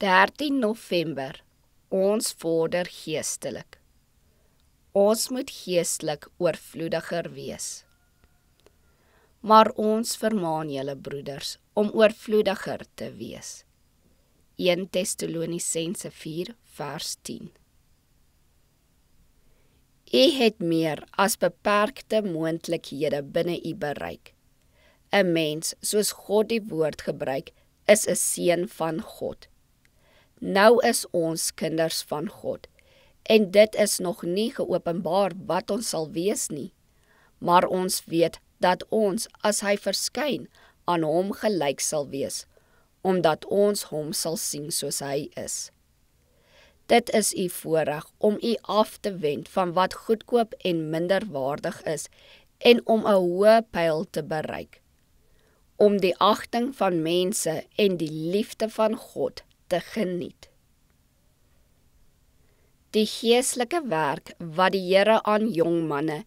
13 November, ons vorder geestelik. Ons moet geestelik oorvloediger wees. Maar ons vermaan julle broeders om oorvloediger te wees. 1 Tessalonisense 4 vers 10. U het meer as beperkte moontlikhede binne u bereik. 'n Mens, soos God die woord gebruik, is 'n seun van God. Nou is ons kinders van God, en dit is nog nie geopenbaar wat ons sal wees nie, maar ons weet dat ons, as hy verskyn, aan hom gelyk sal wees, omdat ons hom sal sien soos hy is. Dit is u voorreg om u af te wend van wat goedkoop en minderwaardig is en om 'n hoë pyl te bereik, om die agting van mense en die liefde van God te geniet. Die geestelike werk wat die Here aan jong manne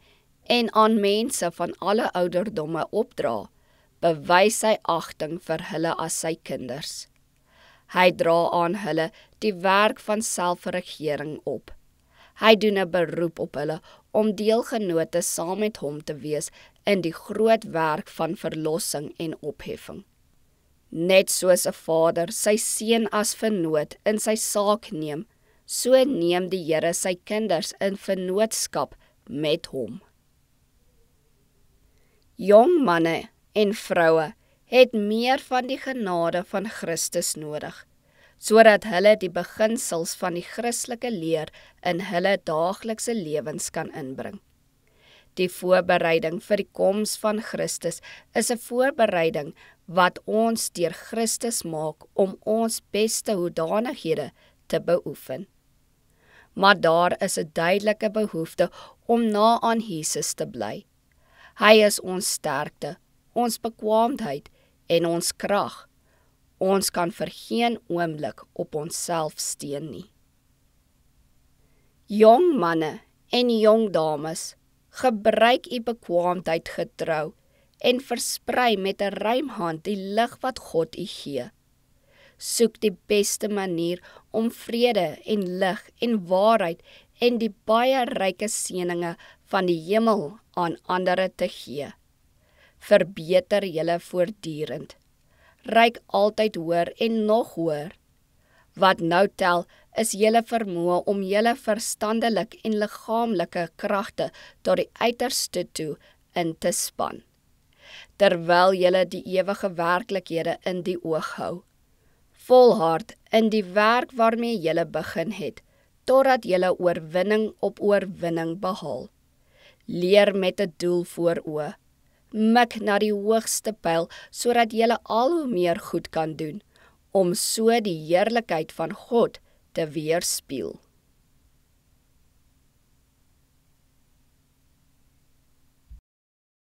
en aan mense van alle ouderdomme opdra, bewys sy agting vir hulle as sy kinders. Hy dra aan hulle die werk van selfregering op. Hy doen 'n beroep op hulle om deelgenote saam met hom te wees in die groot werk van verlossing en opheffing. Net soos 'n vader sy seun as vennoot in sy saak neem, so neem die Here sy kinders in vennootskap met hom. Jong manne en vroue het meer van die genade van Christus nodig, sodat hulle die beginsels van die Christelike leer in hulle daaglikse lewens kan inbring. Die voorbereiding vir die koms van Christus is 'n voorbereiding wat ons deur Christus maak om ons beste hoedanighede te beoefen. Maar daar is 'n duidelike behoefte om na aan Jesus te bly. Hy is ons sterkte, ons bekwaamheid en ons krag. Ons kan vir geen oomblik op onsself steun nie. Jong manne en jong dames, gebruik u bekwaamheid getrou en versprei met 'n ruim hand die lig wat God u gee. Soek die beste manier om vrede en lig en waarheid en die baie ryke seëninge van die hemel aan ander te gee. Verbeter julle voortdurend. Reik altyd hoër en nog hoër. Wat nou tel is julle vermoë om julle verstandelik en liggaamlike kragte tot die uiterste toe in te span, terwyl julle die ewige werklikhede in die oog hou. Volhard in die werk waarmee julle begin het, totdat julle oorwinning op oorwinning behaal. Leer met 'n doel voor oë. Mik na die hoogste pyl, sodat julle al hoe meer goed kan doen, om so die heerlikheid van God te weerspieël.